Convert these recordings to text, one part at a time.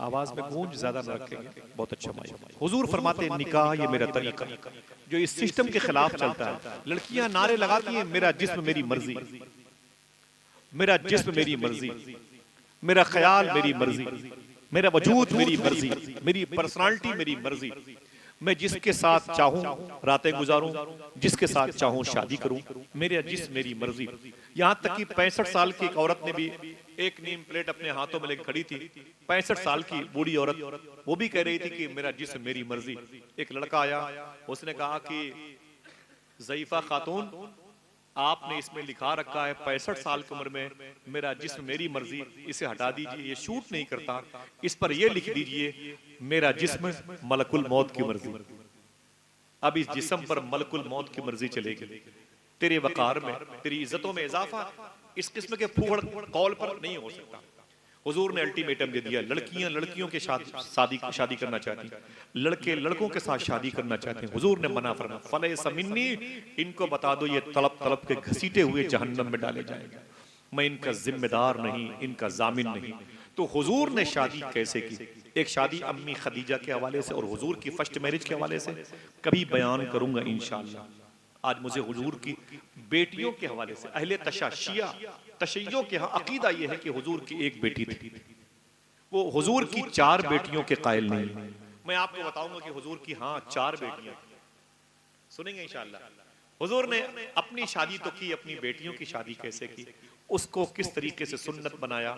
आवाज में गूंज ज्यादा न रखेंगे, बहुत अच्छा माइक। हुजूर फरमाते हैं निकाह ये मेरा तरीका, जो इस सिस्टम के खिलाफ चलता है। लड़कियां नारे लगाती हैं मेरा जिस्म मेरी मर्जी, मेरा जिस्म मेरी मर्जी, मेरा ख्याल मेरी मर्जी, मेरा वजूद मेरी मर्जी, मेरी पर्सनालिटी मेरी मर्जी, मैं जिसके साथ चाहूं रातें गुजारूं, जिसके साथ चाहूं शादी करूं, मेरा जिस्म मेरी मर्जी। यहां तक कि 65 साल की एक औरत ने भी एक नीम प्लेट अपने हाथों में लेकर खड़ी थी, 65 साल की बूढ़ी औरत, वो भी कह रही थी कि मेरा जिस्म मेरी मर्जी। एक लड़का आया, उसने कहा कि ज़ईफा खातून, आपने इसमें लिखा रखा है 65 साल की उम्र में मेरा जिस्म मेरी मर्जी, इसे हटा दीजिए, ये शूट नहीं करता, इस पर ये लिख दीजिए मेरा जिस्म मलकुल मौत की मर्जी। अब इस जिस्म पर मलकुल मौत की मर्जी चलेगी, तेरे वकार में, तेरी इज्जतों में इजाफा इस किस्म के फूहड़ कौल पर नहीं हो सकता। हुजूर ने अल्टीमेटम दे दिया, लड़कियां लड़कियों के शादी करना चाहती, लड़के लड़कों के साथ शादी करना चाहते हैं। हुजूर ने मना फरमाया, फलैसा मिन्नी, इनको बता दो ये तड़प तड़प के घसीटे हुए जहन्नम में डाले जाएंगे, मैं इनका जिम्मेदार नहीं, इनका जामिन नहीं। तो हुजूर ने शादी कैसे की, एक शादी अम्मी खदीजा के हवाले से और हुजूर की फर्स्ट मैरिज के हवाले से कभी बयान करूंगा इंशाअल्लाह। आज मुझे हुजूर की बेटियों के हवाले से, अहले तशय्युआ तशय्युओं के यहाँ अकीदा यह है कि हुजूर की एक बेटी थी, वो हुजूर की 4 बेटियों के कायल नहीं। मैं आपको बताऊंगा कि हुजूर की हाँ 4 बेटियां, सुनेंगे इंशाअल्लाह। हुजूर ने अपनी शादी तो की, अपनी बेटियों की शादी कैसे की, उसको किस तरीके से सुन्नत बनाया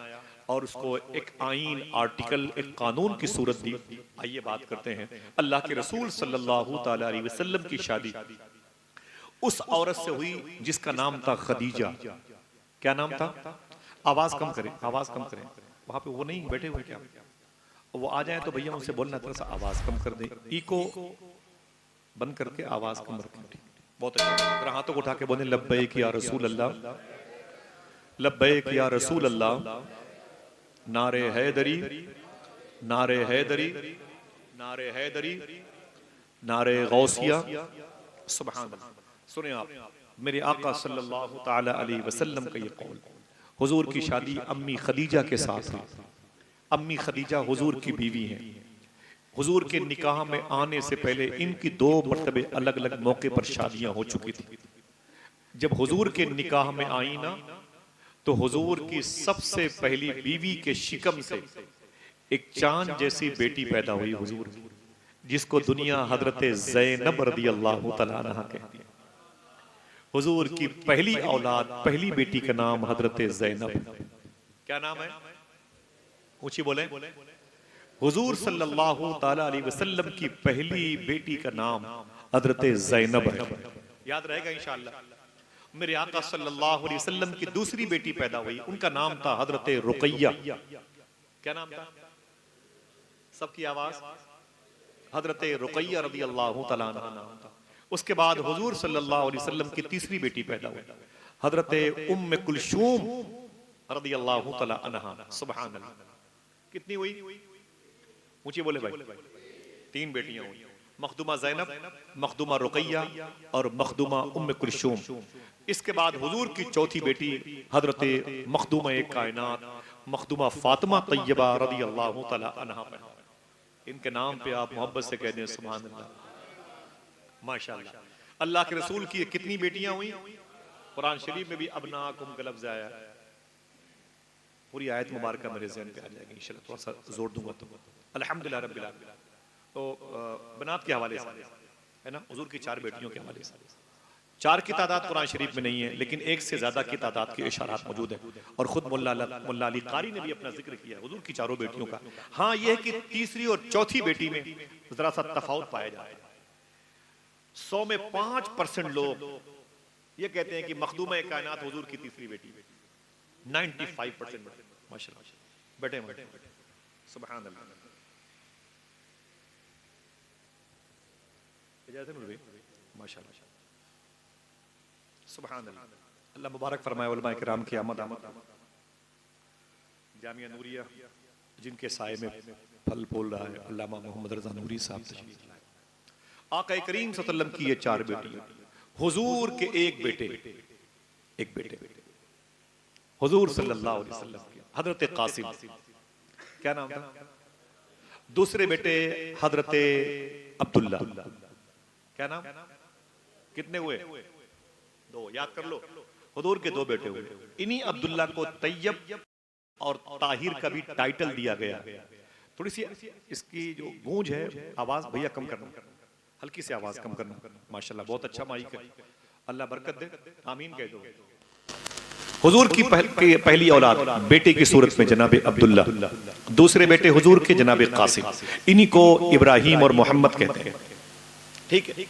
और उसको एक आईन, आर्टिकल, एक कानून की सूरत दी। आइए बात करते हैं अल्लाह के रसूल सल्लल्लाहु ताला अलैहि वसल्लम की शादी उस औरत से हुई जिसका नाम था खदीजा। क्या नाम था? आवाज कम करें, आवाज कम करें, वहां पे वो नहीं बैठे हुए क्या, वो आ जाए तो भैया उनसे बोलना थोड़ा सा आवाज कम कर दे, इको बंद करके आवाज कम रखें। बहुत अच्छा, जरा हाथों को उठा के बोले लब्बैक या रसूल अल्लाह, लब्बैक या रसूल अल्लाह, नारे हैदरी, नारे हैदरी, नारे हैदरी, नारे गौसिया, सुभान अल्लाह। सुने आप, मेरे आका सल्लल्लाहु ताला अलैहि वसल्लम का ये कौल। हुजूर की शादी अम्मी खदीजा के साथ हुई। अम्मी खदीजा हुजूर की बीवी हैं। हुजूर के निकाह में आने से पहले इनकी 2 मरतबे अलग अलग मौके पर शादियां हो चुकी थी। जब हुजूर के निकाह में आई ना, तो हुजूर की सबसे पहली बीवी के शिकम से एक चांद जैसी बेटी पैदा हुई हुजूर की, जिसको दुनिया हजरत ज़ैनब रदी अल्लाह तआला अन्हा कहती है। हुजूर की पहली औलाद, पहली बेटी का नाम हजरत ज़ैनब। क्या नाम है? ऊंची बोले। हुजूर सल्लल्लाहु ताला अलैहि वसल्लम की पहली बेटी का नाम हजरत ज़ैनब है, याद रहेगा इंशाअल्लाह। मेरे आका सल्लल्लाहु अलैहि वसल्लम की दूसरी बेटी पैदा हुई, उनका नाम था हजरत रुकैया। क्या नाम था? सबकी आवाज, हजरत रुकैया रदी अल्लाह तआला अन्हा नाम था। उसके बाद हुजूर सल्लल्लाहु अलैहि वसल्लम की तीसरी बेटी पैदा हुई, हजरत उम्मे कुलसूम रदी अल्लाह तआला अन्हा। सुभान अल्लाह। कितनी हुई? ऊंची बोले भाई। 3 बेटियां हुई, मखदूमा ज़ैनब, मखदूमा रुकैया और मखदूमा उम्मे कुलसूम। इसके बाद हुजूर की चौथी बेटी हजरत मखदूमा एक कायनात, मखदूमा फातिमा तैयबा रदी अल्लाह तआला अन्हा पैदा। इनके नाम पे आप मोहब्बत से कहते हैं सुभान अल्लाह, माशाअल्लाह। अल्लाह के रसूल की कितनी बेटियां हुई? कुरान शरीफ में भी अबनाकुम का लफ्ज आया, पूरी आयत मुबारक मेरे ज़हन पे आ जाएगी इंशाअल्लाह, थोड़ा सा जोर दूंगा तो। अल्हम्दुलिल्लाह रब्बिल आलमीन। तो बनात के हवाले से है ना, हुजूर की 4 बेटियों के हवाले से। 4 की तादाद कुरान शरीफ में नहीं है, लेकिन 1 से ज्यादा की तादाद के इशारात मौजूद है। और खुद मुल्ला अली कारी ने भी अपना जिक्र किया हुजूर की 4 बेटियों का। हाँ, यह है कि तीसरी और चौथी बेटी में जरा सा तफावत पाया जाता है। 100 में 5% लोग ये कहते हैं कि मखदूमा कायनात हुजूर की तीसरी बेटी, 95% माशाअल्लाह। बैठे बैठे, सुभान अल्लाह। माशाअल्लाह, सुभान अल्लाह। अल्लाह मुबारक फरमाए उलमा किराम की आमद आमद। जामिया नूरिया जिनके साए में फल फूल रहा है, अल्लामा मोहम्मद रज़ा नूरी साहब तशरीफ लाए। आका करीम सल्लल्लाहु अलैहि वसल्लम की ये 4 बेटी, हुजूर के एक बेटे हुजूर सल्लल्लाहु अलैहि वसल्लम के हजरत कासिम। क्या नाम था? दूसरे बेटे हजरते अब्दुल्ला, क्या नाम, कितने हुए, दो, याद कर लो, हुजूर के दो बेटे हुए। इन्हीं अब्दुल्ला को तैयब और ताहिर का भी टाइटल दिया गया। थोड़ी सी इसकी जो गूंज है, आवाज भैया कम करना, हल्की सी आवाज कम करना। माशाल्लाह बहुत अच्छा माइक है, अल्लाह बरकत दे, आमीन कह दो। हुजूर की पहली औलाद बेटे की सूरत में जनाब अब्दुल्ला, दूसरे बेटे हुजूर के जनाब कासिम, इन्हीं को इब्राहिम और मोहम्मद कहते हैं। ठीक है,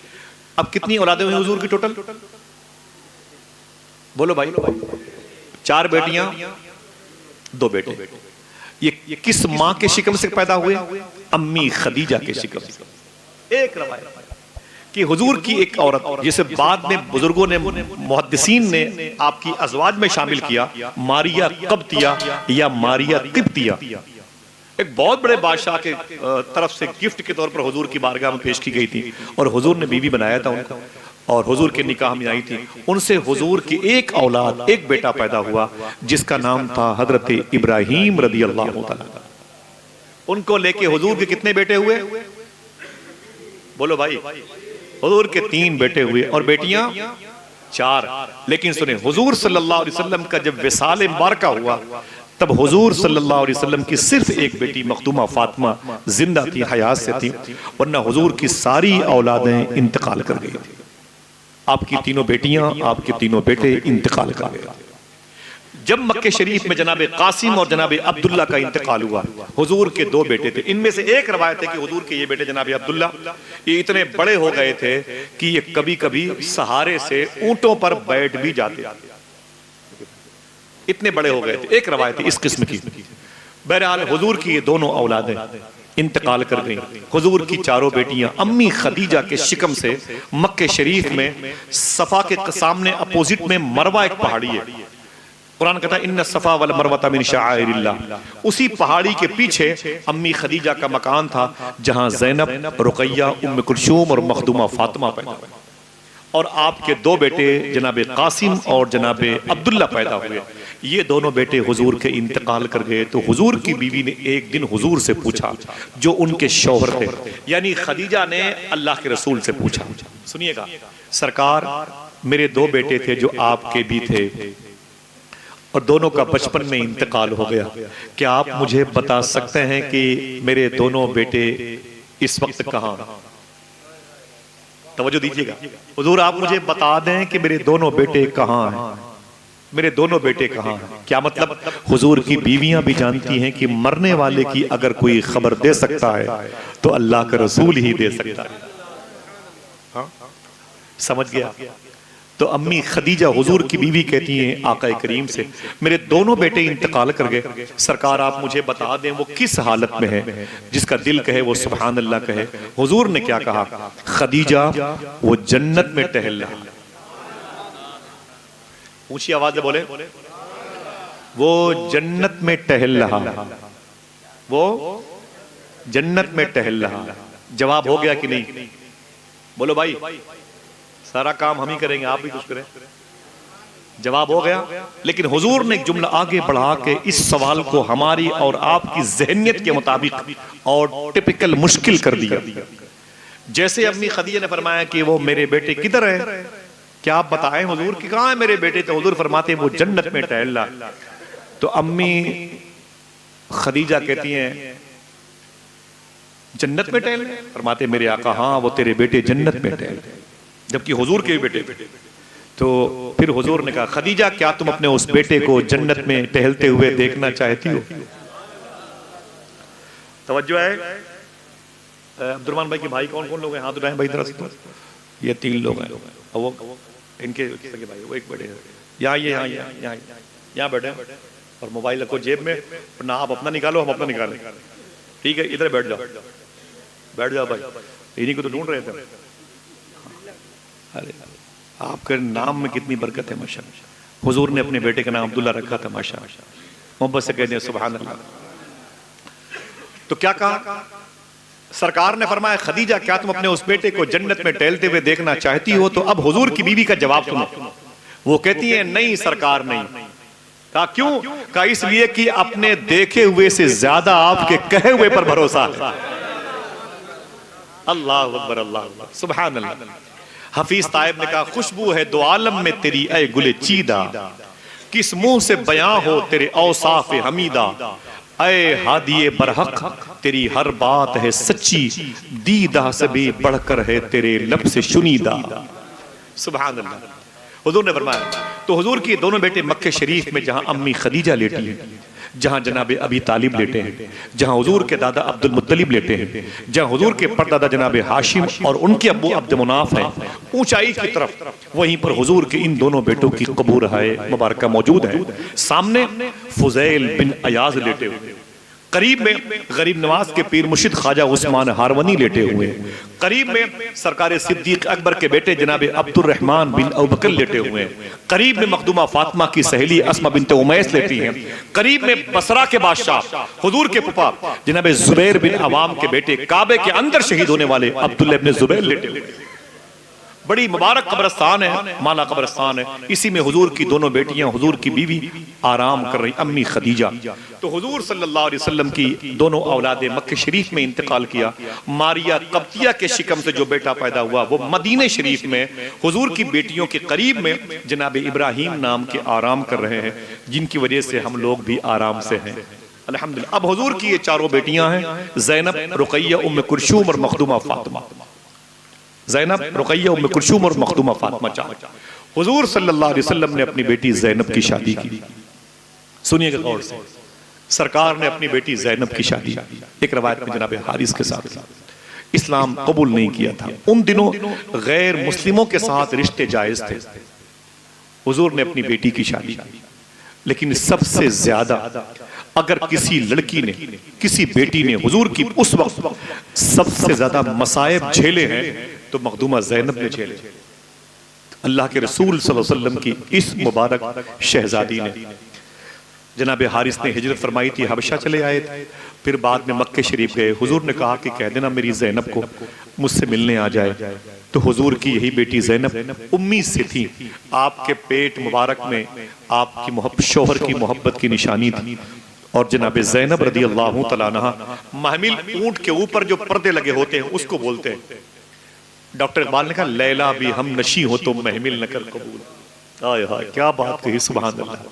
अब कितनी औलादें हुई हुजूर की टोटल, बोलो भाई, 4 बेटियां 2 बेटे। ये किस मां के शिकम से पैदा हुए, अम्मी खदीजा के शिकम से। एक रवायत कि हुजूर की एक औरत, जिसे बाद में बुजुर्गों ने, मुहद्दिसीन ने आपकी अज़वाज में शामिल किया, मारिया कब्तिया या मारिया तिब्तिया, एक बहुत बड़े बादशाह के तरफ से गिफ्ट के तौर पर हुजूर की बारगाह में पेश की गई थी और हुजूर ने बीवी बनाया था उनको और हुजूर के निकाह में आई थी। उनसे हुजूर की एक औलाद, एक बेटा पैदा हुआ जिसका नाम था हजरत इब्राहिम रदियल्लाहु ताला। उनको लेके हुजूर के कितने बेटे हुए, बोलो भाई, हुजूर के 3 बेटे हुए और बेटियां 4। लेकिन सुने, हुजूर सल्लल्लाहु अलैहि वसल्लम का जब विसाल मुबारका हुआ तब हुजूर सल्लल्लाहु अलैहि वसल्लम की सिर्फ एक बेटी मखदूमा फातिमा जिंदा थी, हयात से थी, वरना हुजूर की सारी औलादें इंतकाल कर गई थी। आपकी 3 बेटियां, आपके 3 बेटे इंतकाल कर गए। जब मक्के शरीफ में जनाब कासिम और जनाब अब्दुल्ला का इंतकाल हुआ, हुजूर के 2 बेटे थे। इनमें से एक रवायत है कि हुजूर के ये बेटे जनाब अब्दुल्ला ये इतने बड़े हो गए थे कि ये कभी कभी सहारे से ऊंटों पर बैठ भी जाते थे, इतने बड़े हो गए थे। एक रवायत इस किस्म की। बहरहाल हुजूर की ये दोनों औलादें इंतकाल कर गईं। हुजूर की 4 बेटियां अम्मी खदीजा के शिकम से मक्के शरीफ में सफा के सामने अपोजिट में मरवा एक पहाड़ी है, कुरान कहता है इन्ना सफा वल मरवता मिन शाइरिल्लाह, उसी पहाड़ी के पीछे अम्मी खदीजा का मकान था जहां ज़ैनब, रुकैया, उम्म कुलसूम और मखदूमा फातिमा पैदा हुई और आपके 2 बेटे जनाब कासिम और जनाब अब्दुल्ला पैदा हुए। ये दोनों बेटे हुजूर के इंतकाल कर गए तो हुजूर की बीवी ने एक दिन हुजूर से पूछा, जो उनके शौहर थे, यानी खदीजा ने अल्लाह के रसूल से पूछा, सुनिएगा, सरकार मेरे 2 बेटे थे जो आपके भी थे और दोनों का बचपन में इंतकाल हो गया, क्या आप मुझे बता सकते हैं कि मेरे दोनों बेटे इस वक्त कहाँ? तवज्जो दीजिएगा, हुजूर आप मुझे बता दें कि मेरे दोनों बेटे कहाँ हैं, मेरे दोनों बेटे कहाँ हैं। क्या मतलब, हुजूर की बीवियां भी जानती हैं कि मरने वाले की अगर कोई खबर दे सकता है तो अल्लाह का रसूल ही दे सकता है। हाँ? समझ गया? तो अम्मी खदीजा हुजूर की बीवी कहती हैं आका करीम से, मेरे दोनों बेटे इंतकाल कर गए, सरकार आप मुझे बता दें वो किस हालत में है, जिसका दिल कहे वो सुभान अल्लाह कहे। हुजूर ने क्या कहा, खदीजा वो जन्नत में टहल रहा, ऊंची आवाज से बोले, वो जन्नत में टहल रहा, वो जन्नत में टहल रहा। जवाब हो गया कि नहीं, बोलो भाई, सारा काम हम ही करेंगे, आप भी कुछ करें। जवाब हो गया। लेकिन हुजूर ने एक जुमला आगे बढ़ा के इस सवाल को हमारी और आपकी ज़हनियत के मुताबिक और टिपिकल मुश्किल कर दिया। जैसे अम्मी खदीजा ने फरमाया कि वो मेरे बेटे किधर हैं, क्या आप बताएं हुजूर कि कहाँ है मेरे बेटे, तो हुजूर फरमाते हैं वो जन्नत में टहल रहा। तो अम्मी खदीजा कहती हैं जन्नत में टहल रहे? फरमाते मेरे आका हाँ वो तेरे बेटे जन्नत में टहल रहे, जबकि हुजूर के बेटे। तो फिर हुजूर ने कहा खदीजा क्या तुम अपने उस बेटे को जन्नत में टहलते हुए देखना चाहती हो? तवज्जो है। अब्दुर्रहमान भाई के भाई कौन कौन लोग हैं, हाथ उठाएं भाई तरह से। ये 3 लोग हैं, वो इनके भाई, वो एक बड़े यहाँ, ये यहाँ बैठे और मोबाइल रखो जेब में, ना आप अपना निकालो हम अपना निकालें, ठीक है? इधर बैठ जाओ भाई, इन्हीं को तो ढूंढ रहे थे। अरे आपके नाम में कितनी बरकत है माशाअल्लाह। हुजूर ने अपने बेटे का नाम अब्दुल्ला रखा था माशाअल्लाह, मोहब्बत से कहते हैं सुभान अल्लाह। तो क्या कहा सरकार ने, फरमाया खदीजा क्या तुम अपने उस बेटे को जन्नत में टहलते हुए देखना चाहती हो? तो अब हुजूर की बीवी का जवाब सुनो। वो कहती है नहीं सरकार नहीं। कहा क्यों? कहा इसलिए कि अपने देखे हुए से ज्यादा आपके कहे हुए पर भरोसा है। अल्लाह अकबर, अल्लाह अकबर, सुभान अल्लाह। हफीज ताइब ने कहा खुशबू है दो आलम में तेरी ऐ गुले चीदा, किस मुंह से बयां हो तेरे औसाफ हमीदा, ऐ हादिये बरहक तेरी हर बात है सच्ची, दीदा से भी बढ़कर है तेरे लब से शुनीदा। सुभान अल्लाह। हुजूर ने फरमाया तो हुजूर की दोनों बेटे मक्के शरीफ में जहां अम्मी खदीजा लेटी हैं, जहां जनाब अबी तालिब लेटे हैं, जहां हुजूर के दादा अब्दुल मुत्तलिब लेटे हैं, जहां हुजूर के परदादा जनाब हाशिम और उनके अब्बू अब्द मुनाफ हैं, ऊंचाई की तरफ, वहीं पर हुजूर के इन दोनों बेटों की कबूर है मुबारक मौजूद है। सामने फुजैल बिन अयाज लेटे हुए, करीब में गरीब नवाज के पीर मुर्शिद ख्वाजा उस्मान हारवनी लेटे हुए, करीब में सरकार सिद्दीक अकबर के बेटे जनाब अब्दुल रहमान बिन अबू बकर लेटे हुए, करीब में मखदूमा फातिमा की सहेली अस्मा बिनते उमैस लेटी हैं, करीब में बसरा के बादशाह हुजूर के पुपा जनाब जुबैर बिन अवाम के बेटे काबे के अंदर शहीद होने वाले अब्दुल्ला इब्न जुबैर लेटे हुए। बड़ी मुबारक कब्रस्तान है, माला कब्रस्तान है। इसी में हुजूर की दोनों बेटियां, हुजूर की बीवी आराम कर रही, अम्मी खदीजा। तो हुजूर सल्लल्लाहु अलैहि वसल्लम की दोनों औलादे मक्के शरीफ में इंतकाल किया। मारिया कब्तिया के शिकम से जो बेटा पैदा हुआ वो मदीने शरीफ में हुजूर की बेटियों के करीब में जनाब इब्राहिम नाम के आराम कर रहे हैं, जिनकी वजह से हम लोग भी आराम से हैं अल्हम्दुलिल्लाह। अब हुजूर की ये चारों बेटियां हैं, ज़ैनब, रुक़ैया, उम्मे कुलसूम और मखदूमा फातिमा। ज़ैनब, रुक़ैया, उम्मे कुलसूम और मखदूमा फातिमा चार। हुजूर सल्लल्लाहु अलैहि वसल्लम ने अपनी बेटी ज़ैनब की शादी की। सुनिएगा गौर से, सरकार ने अपनी बेटी ज़ैनब की शादी एक रवायत में जनाब हारिस के साथ, इस्लाम कबूल नहीं किया था। उन दिनों गैर मुस्लिमों के साथ रिश्ते जायज थे। हुजूर ने अपनी बेटी की शादी की, लेकिन सबसे ज्यादा अगर किसी लड़की ने, किसी बेटी ने हुजूर की उस वक्त सबसे ज्यादा मसाइब झेले हैं तो मखदूमा ज़ैनब ने झेले। अल्लाह के रसूल सल्लल्लाहु अलैहि वसल्लम की इस मुबारक शहजादी ने, जनाब हारिस ने हिजरत फरमाई थी, हबशा चले आए थे, फिर बाद में मक्के शरीफ गए। हुजूर ने कहा कि कह देना मेरी ज़ैनब को मुझसे मिलने आ जाए। तो हुजूर की यही बेटी ज़ैनब उम्मी से थी, आपके पेट मुबारक में आपकी शोहर की मोहब्बत की निशानी थी। और जनाब ज़ैनब रदी अल्लाह तआला अन्हा, महमिल ऊंट के ऊपर जो पर्दे लगे होते हैं उसको बोलते हैं। डॉक्टर इकबाल ने कहा लैला भी हम नशी हो तो महमिल न कर कबूल। आय हाय क्या बात कही, सुभान अल्लाह,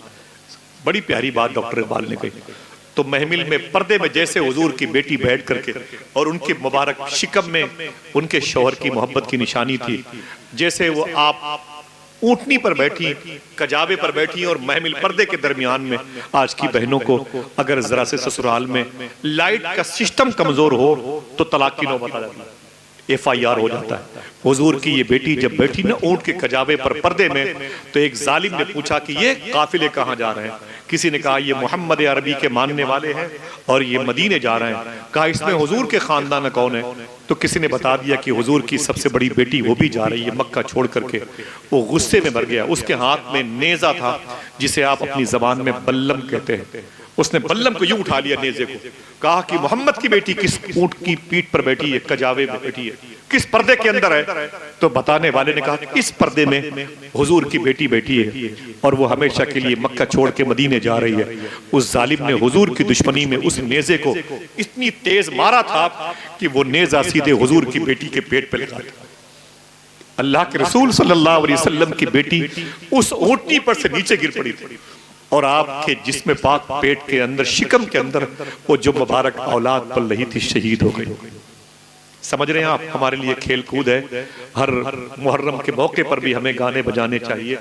बड़ी प्यारी बात डॉक्टर इकबाल ने कही। तो महमिल में पर्दे में जैसे हुजूर की बेटी बैठ करके और उनके मुबारक शिकम में उनके शौहर की मोहब्बत की निशानी थी, जैसे वो आप ऊंटनी पर बैठी, कजाबे पर बैठी और महमिल पर्दे के दरमियान में। आज की बहनों को अगर जरा से ससुराल में लाइट का सिस्टम कमजोर हो तो तलाक की नौबत आ जाती है, FIR हो जाता है। हुजूर की ये बेटी जब बैठी ना ऊंट के कजाबे पर पर्दे में, तो एक जालिम ने पूछा कि ये काफिले कहाँ जा रहे हैं? किसी ने कहा ये मोहम्मद अरबी के मानने वाले हैं और ये मदीने जा रहे हैं। कहा इसमें हुजूर के खानदान कौन है? तो किसी ने बता दिया कि हुजूर की सबसे बड़ी बेटी वो भी जा रही है मक्का छोड़ करके। वो गुस्से में मर गया। उसके हाथ में नेजा था जिसे आप अपनी जबान में बल्लम कहते हैं। उसने बल्लम को यूं उठा लिया नेजे को, कहा कि मोहम्मद की बेटी किस ऊंट की पीठ पर बैठी है, कजावे में बैठी है, किस पर्दे के अंदर है? तो बताने वाले ने कहा इस पर्दे में हुजूर की बेटी बैठी है और वो हमेशा के लिए मक्का छोड़ के मदीने जा रही है। उस जालिम ने हुजूर की दुश्मनी में उस नेजे को इतनी तेज मारा था कि वो नेजा सीधे हुजूर की बेटी के पेट पे लगा। अल्लाह के रसूल सल्लल्लाहु अलैहि वसल्लम की बेटी उस ऊंटनी पर से नीचे गिर पड़ी थी और आपके जिस्म पाक पेट के अंदर, शिकम के अंदर वो जो मुबारक औलाद पल रही थी शहीद हो गई। समझ रहे हैं आप, हमारे लिए खेल कूद है। हर मुहर्रम के मौके पर भी हमें गाने बजाने चाहिए।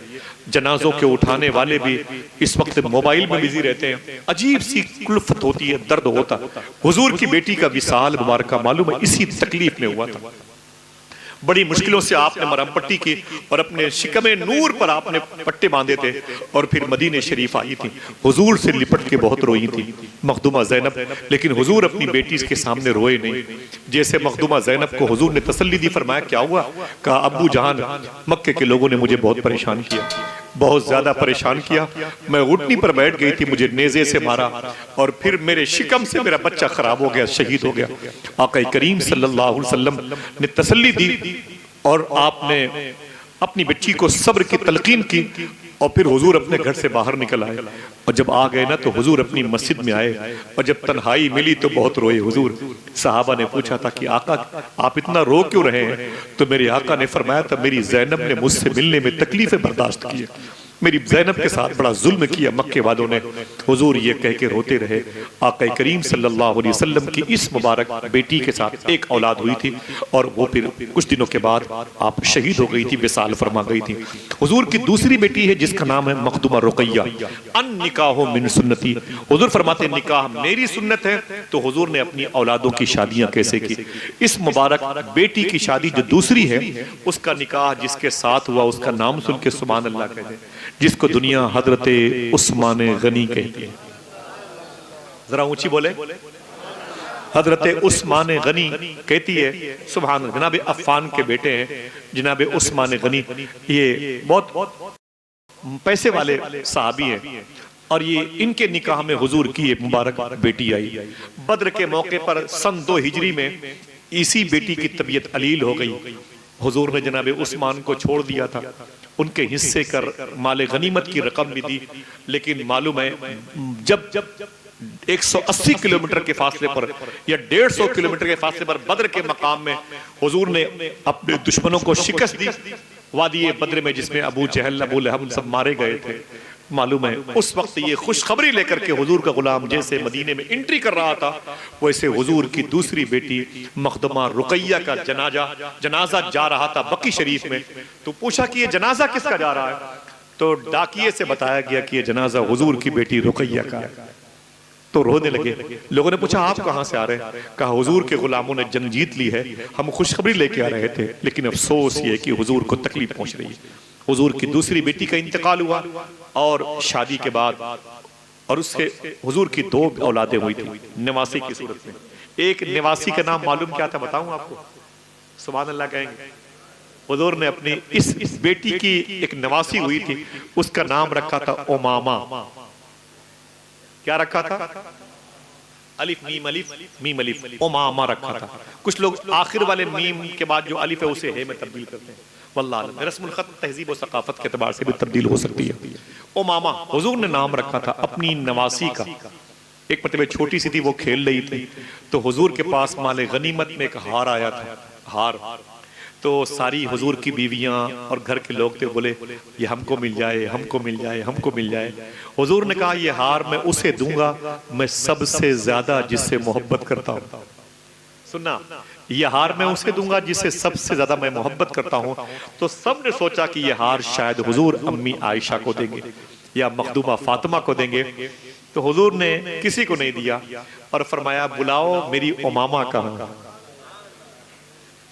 जनाजों के उठाने वाले भी इस वक्त मोबाइल में बिजी रहते हैं। अजीब सी कुल्फत होती है, दर्द होता। हुजूर की बेटी का विसाल मुबारक मालूम है इसी तकलीफ में हुआ था। बड़ी मुश्किलों से आपने मरहम पट्टी की और अपने शिकमे नूर पर आपने पट्टे बांधे थे और फिर मदीने शरीफ आई थी। हुजूर से लिपट के बहुत रोई थी मखदूमा ज़ैनब, लेकिन हुजूर अपनी बेटी के सामने रोए नहीं। जैसे मखदूमा ज़ैनब को हुजूर ने तसल्ली दी, फरमाया क्या हुआ? कहा अब्बू जान, मक्के के लोगों ने मुझे बहुत परेशान किया, बहुत ज्यादा परेशान किया। मैं ऊंटनी पर बैठ गई थी, मुझे नेजे से मारा और फिर मेरे शिकम से मेरा बच्चा खराब हो गया, शहीद हो गया। आका करीम सल्लल्लाहु अलैहि वसल्लम ने तसल्ली दी और आपने अपनी बच्ची को सब्र की तलकीन की और फिर हुजूर अपने घर से बाहर निकल आए, और जब आ गए ना तो हुजूर अपनी मस्जिद में आए, और जब तन्हाई मिली तो बहुत रोए हुजूर। सहाबा ने पूछा था कि आका आप इतना रो क्यों रहे हैं? तो मेरे आका ने फरमाया था मेरी ज़ैनब ने मुझसे मिलने में तकलीफें बर्दाश्त की, मेरी ज़ैनब के साथ बड़ा जुल्म किया मक्के वालों ने। हुजूर ये कह के रोते रहे। आका करीम सल्लल्लाहु अलैहि वसल्लम की इस मुबारक बेटी के साथ एक औलाद हुई थी, और वो फिर कुछ दिनों के बाद आप शहीद हो गई थी, विसाल फरमा गई थी। हुजूर की दूसरी बेटी है जिसका नाम है मखदुमा रुकैया। अन निकाहो मिन सुन्नती, हुजूर फरमाते निकाह मेरी सुन्नत है। तो हुजूर ने अपनी औलादों की शादियां कैसे की? इस मुबारक बेटी की शादी जो दूसरी है उसका निकाह जिसके साथ हुआ उसका नाम सुन के सुभान अल्लाह कहते हैं, जिसको दुनिया हजरते उस्मान गनी कहती है। जरा ऊंची बोले, हजरते उस्मान गनी कहती है सुभान। जनाब अफ़ान के बेटे हैं जनाब उस्मान गनी, ये बहुत पैसे वाले साहबी हैं, और ये इनके निकाह में हुजूर की एक मुबारक बेटी आई। बद्र के मौके पर सन 2 हिजरी में इसी बेटी की तबीयत अलील हो गई। हुजूर ने जनाब उस्मान को छोड़ दिया था, उनके हिस्से कर माले गनीमत की रकम भी दी, लेकिन मालूम है जब 180 किलोमीटर के फासले पर या 150 किलोमीटर के फासले पर बद्र के मकाम में हुजूर ने अपने दुश्मनों को शिकस्त दी, वादी बद्र में जिसमें अबू जहल अबू लहब सब मारे गए थे। मालूम है उस वक्त ये खुशखबरी लेकर के हुजूर का गुलाम जैसे मदीने में एंट्री कर रहा था, वैसे हुजूर की दूसरी बेटी मखदुमा रुकैया का जनाजा जा रहा था बकी शरीफ में। तो पूछा कि ये जनाजा किसका जा रहा है? तो डाकिये से बताया गया कि ये जनाजा हुजूर की बेटी रुकैया का है। तो रोने लगे। लोगों ने पूछा आप कहां से आ रहे हैं? कहा हुजूर के गुलामों ने जंग जीत ली है, हम खुशखबरी लेके आ रहे थे, लेकिन अफसोस ये कि हुजूर को तकलीफ पहुंच रही है। हुजूर की दूसरी बेटी का इंतकाल हुआ, और शादी के बाद और उससे हुजूर की 2 औलादें हुई थी नवासी की सूरत में। एक नवासी का नाम मालूम क्या था बताऊं आपको? सुभान अल्लाह कहेंगे। हुजूर ने अपनी इस बेटी की एक नवासी हुई थी, उसका नाम रखा था उमामा। क्या रखा था? अलिफ मीम अलिफ उमामा रखा था। कुछ लोग आखिर वाले मीम के बाद जो अलिफ है उसे हे में तब्दील करते हैं। वल्लाह रस्मुल खत तहजीब और सकाफत के एतबार से भी तब्दील हो सकती है। उमामा हुजूर ने नाम रखा था अपनी नवासी का। एक मरतबा छोटी सी थी, वो खेल रही थी, तो हुजूर के पास माले गनीमत में एक हार आया था। हार तो सारी हुजूर की बीवियां और घर के लोग थे, बोले ये हमको मिल जाए, हमको मिल जाए, हमको मिल जाए। हुजूर ने कहा ये हार मैं उसे दूंगा मैं सबसे ज्यादा जिससे मोहब्बत करता हूं। सुनना, ये हार मैं उसे दूंगा जिससे सबसे ज्यादा मैं मोहब्बत करता हूं। तो सब ने सोचा कि ये हार शायद हुजूर अम्मी आयशा को देंगे या मखदूमा फातिमा को देंगे। तो हुजूर ने किसी को नहीं दिया और फरमाया बुलाओ मेरी उमामा कहां।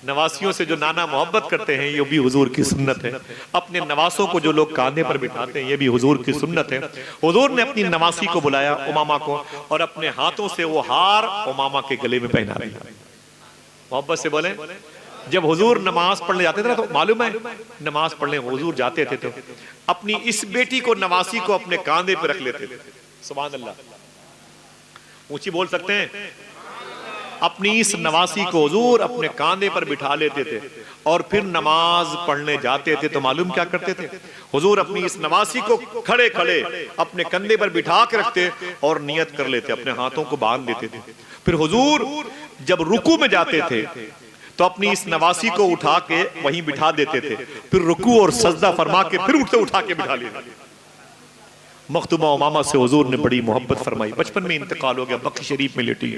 नवासियों से जो नाना मोहब्बत करते हैं ये भी हुजूर की सुन्नत है। अपने नवासों को जो लोग कांधे पर बिठाते हैं ये भी हुजूर की सुन्नत है। हुजूर ने अपनी नवासी को बुलाया उमामा को, और अपने हाथों से वो हार उमामा के गले में पहना दिया। मोहब्बत से बोले, जब हुजूर नमाज पढ़ने जाते थे ना, तो मालूम है नमाज पढ़ने हुजूर जाते थे तो अपनी इस बेटी को नवासी को अपने कांधे पर रख लेते थे। सुभान अल्लाह, ऊंची बोल सकते हैं। अपनी इस नवासी को हुजूर अपने कांधे पर बिठा लेते थे और फिर नमाज पढ़ने जाते थे। तो मालूम क्या करते थे? हुजूर अपनी इस नवासी को खड़े खड़े अपने कंधे पर बिठा के रखते और नियत कर लेते, अपने हाथों को बांध देते थे। फिर हुजूर जब रुकू में जाते थे तो अपनी इस नवासी को उठा के वहीं बिठा देते थे, फिर रुकू और सजदा फरमा के फिर उठते उठा के बिठा लेते। मखदुमा उमामा से हुजूर ने बड़ी मोहब्बत फरमाई। बचपन में इंतकाल हो गया, बकी शरीफ में लेटी।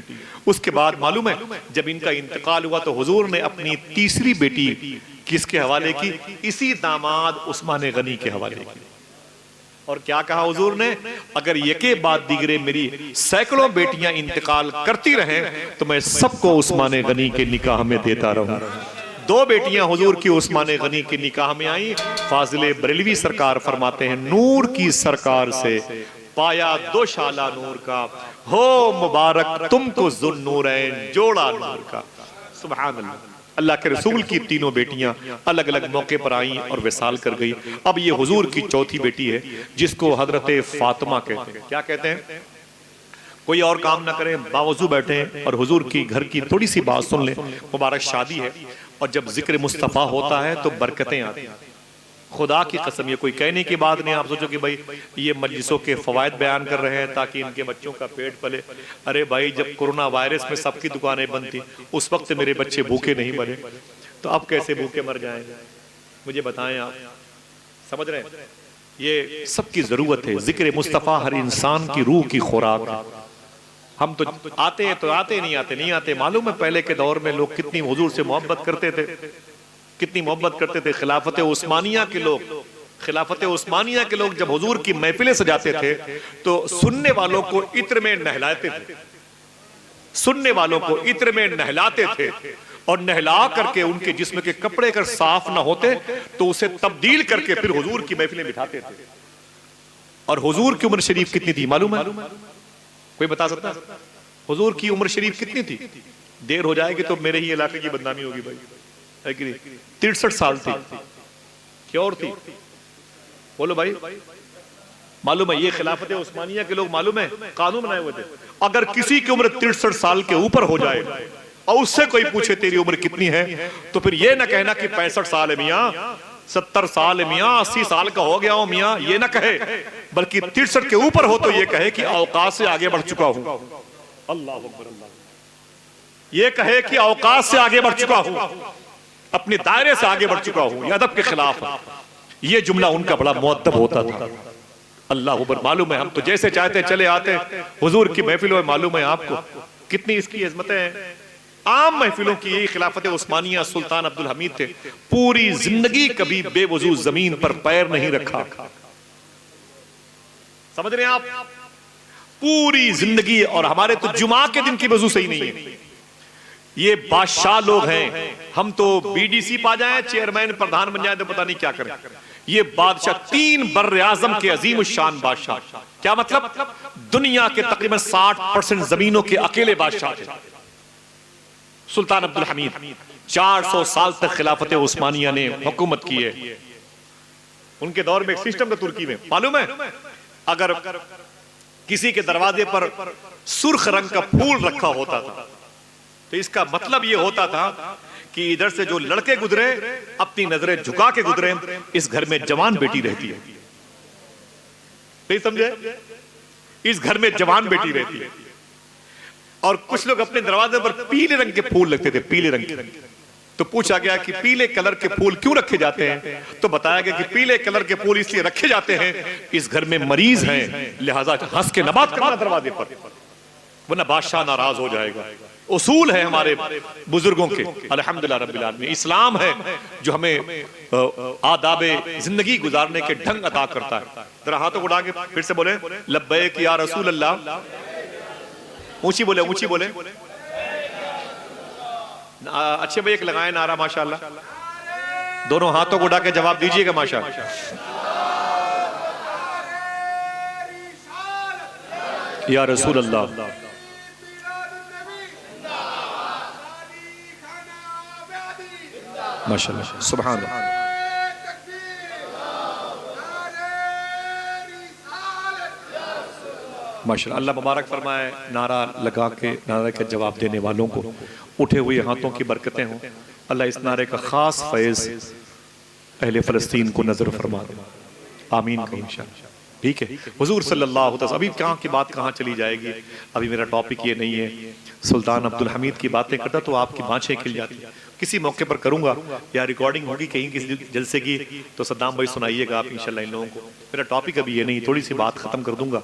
उसके बाद मालूम है जब इनका इंतकाल हुआ तो हुजूर ने अपनी तीसरी बेटी किसके हवाले की? इसी दामाद उस्मान गनी के हवाले की। और क्या कहा हुजूर ने? अगर यके बाद दिगरे मेरी सैकड़ों बेटियां इंतकाल करती रहें तो मैं सबको उस्मान गनी के निकाह में देता रहूं। 2 बेटियां हुजूर की उस्मान गनी के निकाह में आई। फाजिले बरेलवी सरकार फरमाते हैं नूर की सरकार से पाया 2 शाला नूर का, हो मुबारक तुमको ज़ुन्नूरैन जोड़ा नूर का। सुभान अल्लाह। अल्लाह के रसूल की तीनों बेटियां अलग अलग मौके पर आई और विसाल कर गई। अब ये हुजूर की चौथी बेटी है जिसको हजरत फातिमा कहते हैं। क्या कहते हैं? कोई और काम ना करें, बावजू बैठे और हुजूर की घर की थोड़ी सी बात सुन लें। मुबारक शादी है और जब जिक्र मुस्तफ़ा होता है तो बरकतें आती हैं। खुदा की कसम, ये कोई कहने की बात नहीं। आप सोचो कि भाई ये मजलिसों के फवायद बयान कर रहे हैं ताकि इनके बच्चों का पेट पले। अरे भाई, जब कोरोना वायरस में सबकी दुकानें बंद थी उस वक्त मेरे बच्चे भूखे नहीं मरे, तो अब कैसे भूखे मर जाएंगे? मुझे बताएं आप, समझ रहे हैं? ये सबकी जरूरत है। जिक्र मुस्तफ़ा हर इंसान की रूह की खुराक है। हम तो आते हैं तो आते, नहीं आते नहीं आते। मालूम है पहले के दौर में लोग कितनी हुजूर से मोहब्बत करते थे, कितनी मोहब्बत करते थे। खिलाफत उस्मानिया के लोग, खिलाफत उस्मानिया के लोग जब हुजूर की महफिलें सजाते थे तो सुनने वालों को इत्र में नहलाते थे, सुनने वालों को इत्र में नहलाते थे, और नहला करके उनके जिस्म के कपड़े अगर साफ ना होते तो उसे तब्दील करके फिर हुजूर की महफिलें बिठाते थे। और हुजूर की उम्र शरीफ कितनी थी मालूम है? कोई बता सकता है? हुजूर की उम्र शरीफ कितनी थी? देर हो जाएगी तो मेरे ही इलाके की बदनामी होगी भाई, है कि नहीं? 63 साल थी। क्या और थी? बोलो भाई। मालूम है ये खिलाफत उस्मानिया के लोग मालूम है कानून बनाए हुए थे, अगर किसी की उम्र 63 साल के ऊपर हो जाए और उससे कोई पूछे तेरी उम्र कितनी है, तो फिर ये ना कहना कि 65 साल है मियाँ, 70 साल है मियाँ, 80 साल का हो गया हूं मियाँ, ये ना कहे, बल्कि 63 के ऊपर हो तो ये कहे कि औकात से आगे बढ़ चुका हूं। अल्लाह अकबर। अल्लाह ये कहे कि औकात से आगे बढ़ चुका हूं, अपने दायरे से आगे बढ़ चुका हूं। ये अदब के खिलाफ है। ये जुमला उनका बड़ा मुअद्दब होता था। अल्लाह अकबर। मालूम है हम तो जैसे चाहते चले आते हुजूर की महफिलों में, मालूम है आपको कितनी इसकी इज्जतें हैं। आम महफिलों की यही खिलाफत उस्मानिया, सुल्तान अब्दुल हमीद थे, पूरी जिंदगी कभी बेवजू जमीन पर पैर नहीं रखा। समझ रहे हैं आप? पूरी जिंदगी। और हमारे तो जुमा के दिन की वजू सही नहीं है। ये बादशाह लोग हैं, हम तो बीडीसी पा जाए, चेयरमैन प्रधान बन जाए तो पता नहीं क्या करें। ये बादशाह 3 बर्र आज़म के अजीम शान बादशाह। क्या मतलब? दुनिया के तकरीबन 60% जमीनों के अकेले बादशाह थे सुल्तान अब्दुल हमीद। 400 साल तक खिलाफत उस्मानिया ने हुकूमत की है। उनके दौर में एक सिस्टम था तुर्की में, मालूम है? अगर किसी के दरवाजे पर सुर्ख रंग का फूल रखा होता था तो इसका मतलब यह होता था कि इधर से जो लड़के गुजरे अपनी नजरें झुका के गुजरे, इस घर में जवान बेटी रहती है। नहीं समझे? इस घर में जवान बेटी रहती है। और कुछ लोग अपने दरवाजे पर पीले रंग के फूल लगते थे, पीले रंग के। तो पूछा गया कि पीले कलर के फूल क्यों रखे जाते हैं? तो बताया गया कि पीले कलर के फूल इसलिए रखे जाते हैं, इस घर में मरीज हैं, लिहाजा हंस के नबात करना दरवाजे पर, वरना बादशाह नाराज हो जाएगा। उसूल है हमारे बुजुर्गों के, अल्हम्दुलिल्लाह रब्बिल आलमीन। इस्लाम है जो हमें आदाबे जिंदगी गुजारने के ढंग अता करता है। जरा हाथों को उठा के फिर से बोले लब्बैक या रसूल अल्लाह। ऊंची बोले, ऊंची बोले। अच्छे भाई एक लगाए नारा माशाअल्लाह। दोनों हाथों को उठा के जवाब दीजिएगा माशाअल्लाह। या रसूल अल्लाह। माशाअल्लाह, सुभान अल्लाह। माशाअल्लाह, अल्लाह मुबारक फरमाए। नारा लगा के नारे का जवाब देने वालों को उठे हुए हाथों की बरकतें हों। अल्लाह इस नारे का खास फैज़ अहले फ़लस्तीन को नजर फरमा दे। आमीन कहीं इंशाअल्लाह। ठीक है, हुजूर सल्लल्लाहु अलैहि वसल्लम। अभी कहाँ की बात कहाँ चली जाएगी, अभी मेरा टॉपिक ये नहीं है। सुल्तान अब्दुल हमीद की बातें करता तो आपकी बाँछें खिल जाती। किसी मौके पर करूंगा या रिकॉर्डिंग होगी कहीं किसी जलसे की, तो सद्दाम भाई सुनाइएगा आप इंशाल्लाह इन लोगों को। मेरा टॉपिक अभी ये नहीं, थोड़ी सी बात खत्म कर दूंगा,